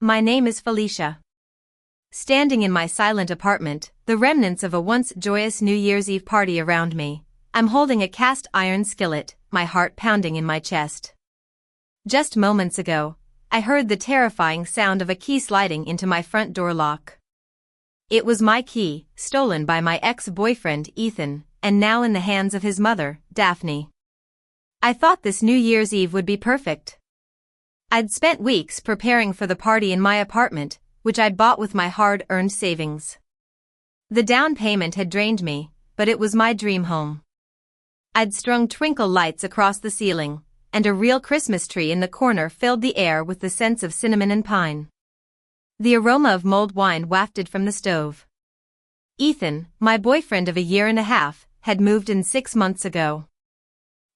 My name is Felicia. Standing in my silent apartment, the remnants of a once joyous New Year's Eve party around me, I'm holding a cast iron skillet, my heart pounding in my chest. Just moments ago, I heard the terrifying sound of a key sliding into my front door lock. It was my key, stolen by my ex-boyfriend Ethan, and now in the hands of his mother, Daphne. I thought this New Year's Eve would be perfect. I'd spent weeks preparing for the party in my apartment, which I'd bought with my hard-earned savings. The down payment had drained me, but it was my dream home. I'd strung twinkle lights across the ceiling, and a real Christmas tree in the corner filled the air with the scents of cinnamon and pine. The aroma of mulled wine wafted from the stove. Ethan, my boyfriend of a year and a half, had moved in 6 months ago.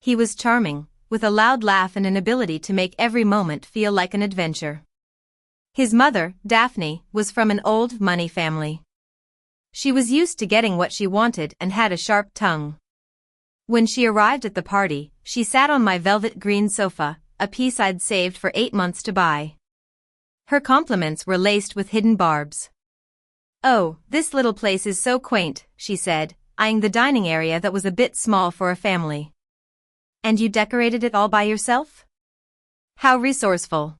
He was charming, with a loud laugh and an ability to make every moment feel like an adventure. His mother, Daphne, was from an old money family. She was used to getting what she wanted and had a sharp tongue. When she arrived at the party, she sat on my velvet green sofa, a piece I'd saved for 8 months to buy. Her compliments were laced with hidden barbs. "Oh, this little place is so quaint," she said, eyeing the dining area that was a bit small for a family. "And you decorated it all by yourself? How resourceful."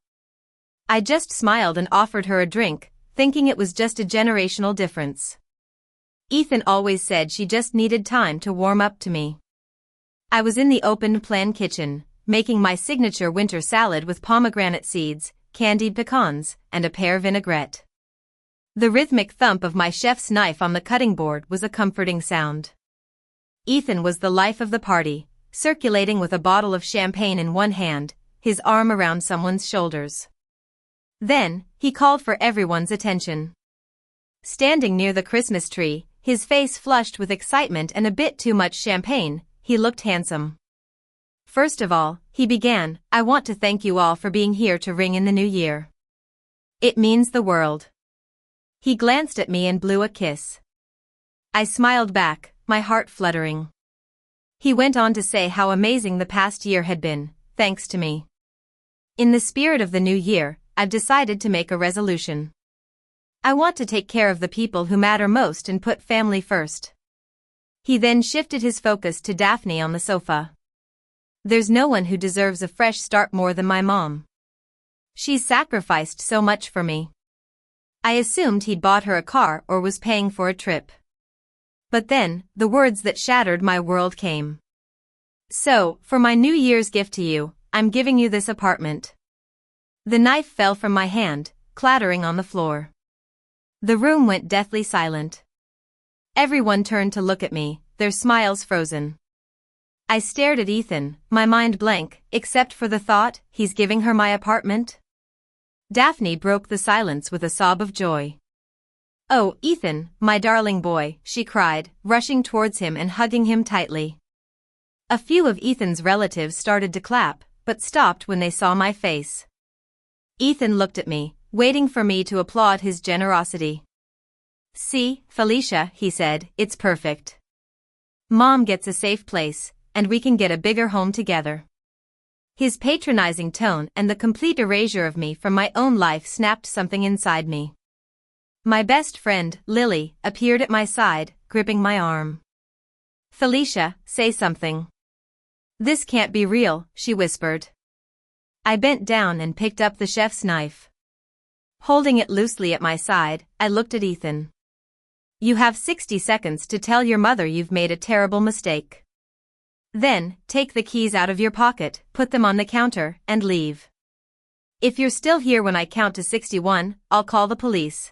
I just smiled and offered her a drink, thinking it was just a generational difference. Ethan always said she just needed time to warm up to me. I was in the open-plan kitchen, making my signature winter salad with pomegranate seeds, candied pecans, and a pear vinaigrette. The rhythmic thump of my chef's knife on the cutting board was a comforting sound. Ethan was the life of the party, circulating with a bottle of champagne in one hand, his arm around someone's shoulders. Then, he called for everyone's attention. Standing near the Christmas tree, his face flushed with excitement and a bit too much champagne, he looked handsome. First of all, he began, "I want to thank you all for being here to ring in the new year. It means the world." He glanced at me and blew a kiss. I smiled back, my heart fluttering. He went on to say how amazing the past year had been, thanks to me. In the spirit of the new year, I've decided to make a resolution. I want to take care of the people who matter most and put family first. He then shifted his focus to Daphne on the sofa. "There's no one who deserves a fresh start more than my mom. She's sacrificed so much for me." I assumed he'd bought her a car or was paying for a trip. But then, the words that shattered my world came. "So, for my New Year's gift to you, I'm giving you this apartment." The knife fell from my hand, clattering on the floor. The room went deathly silent. Everyone turned to look at me, their smiles frozen. I stared at Ethan, my mind blank, except for the thought, he's giving her my apartment? Daphne broke the silence with a sob of joy. "Oh, Ethan, my darling boy," she cried, rushing towards him and hugging him tightly. A few of Ethan's relatives started to clap, but stopped when they saw my face. Ethan looked at me, waiting for me to applaud his generosity. "See, Felicia," he said, "it's perfect. Mom gets a safe place, and we can get a bigger home together." His patronizing tone and the complete erasure of me from my own life snapped something inside me. My best friend, Lily, appeared at my side, gripping my arm. "Felicia, say something. This can't be real," she whispered. I bent down and picked up the chef's knife. Holding it loosely at my side, I looked at Ethan. "You have 60 seconds to tell your mother you've made a terrible mistake. Then, take the keys out of your pocket, put them on the counter, and leave. If you're still here when I count to 61, I'll call the police."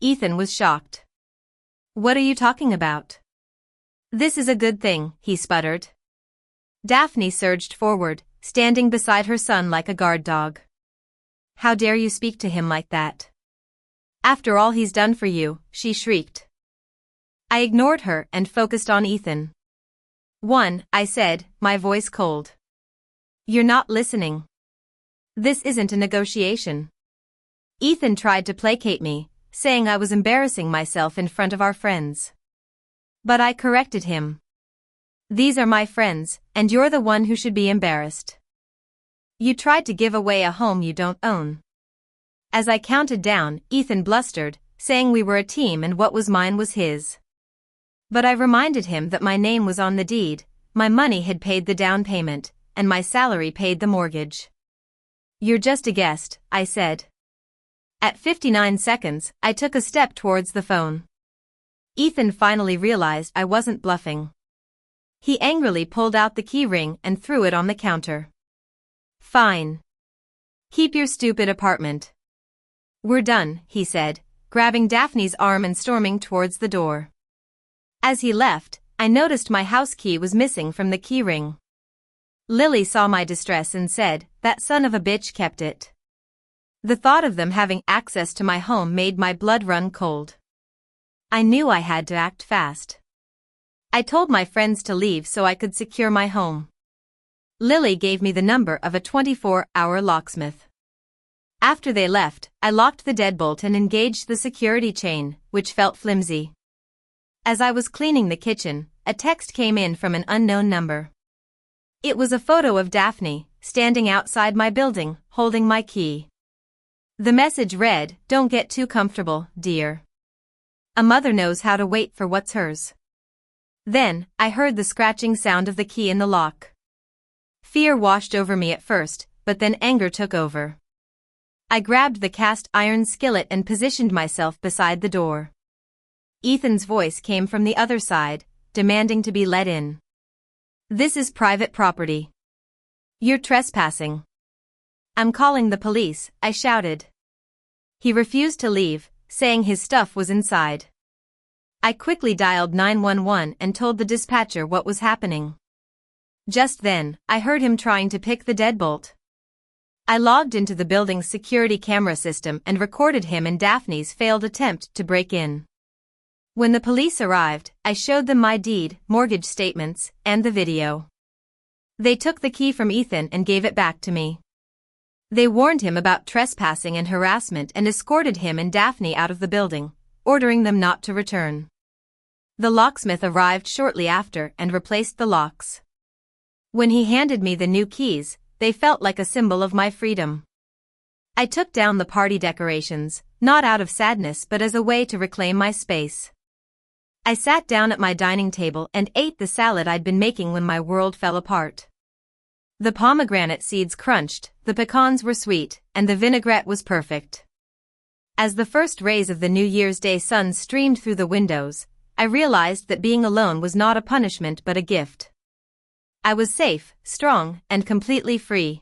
Ethan was shocked. "What are you talking about?" "This is a good thing," he sputtered. Daphne surged forward, standing beside her son like a guard dog. "How dare you speak to him like that? After all he's done for you," she shrieked. I ignored her and focused on Ethan. "One," I said, my voice cold. "You're not listening. This isn't a negotiation." Ethan tried to placate me, saying I was embarrassing myself in front of our friends. But I corrected him. "These are my friends, and you're the one who should be embarrassed. You tried to give away a home you don't own." As I counted down, Ethan blustered, saying we were a team and what was mine was his. But I reminded him that my name was on the deed, my money had paid the down payment, and my salary paid the mortgage. "You're just a guest," I said. At 59 seconds, I took a step towards the phone. Ethan finally realized I wasn't bluffing. He angrily pulled out the key ring and threw it on the counter. "Fine. Keep your stupid apartment." "We're done," he said, grabbing Daphne's arm and storming towards the door. As he left, I noticed my house key was missing from the key ring. Lily saw my distress and said, "That son of a bitch kept it." The thought of them having access to my home made my blood run cold. I knew I had to act fast. I told my friends to leave so I could secure my home. Lily gave me the number of a 24-hour locksmith. After they left, I locked the deadbolt and engaged the security chain, which felt flimsy. As I was cleaning the kitchen, a text came in from an unknown number. It was a photo of Daphne, standing outside my building, holding my key. The message read, "Don't get too comfortable, dear. A mother knows how to wait for what's hers." Then, I heard the scratching sound of the key in the lock. Fear washed over me at first, but then anger took over. I grabbed the cast iron skillet and positioned myself beside the door. Ethan's voice came from the other side, demanding to be let in. "This is private property. You're trespassing." "I'm calling the police," I shouted. He refused to leave, saying his stuff was inside. I quickly dialed 911 and told the dispatcher what was happening. Just then, I heard him trying to pick the deadbolt. I logged into the building's security camera system and recorded him and Daphne's failed attempt to break in. When the police arrived, I showed them my deed, mortgage statements, and the video. They took the key from Ethan and gave it back to me. They warned him about trespassing and harassment and escorted him and Daphne out of the building, ordering them not to return. The locksmith arrived shortly after and replaced the locks. When he handed me the new keys, they felt like a symbol of my freedom. I took down the party decorations, not out of sadness but as a way to reclaim my space. I sat down at my dining table and ate the salad I'd been making when my world fell apart. The pomegranate seeds crunched, the pecans were sweet, and the vinaigrette was perfect. As the first rays of the New Year's Day sun streamed through the windows, I realized that being alone was not a punishment but a gift. I was safe, strong, and completely free.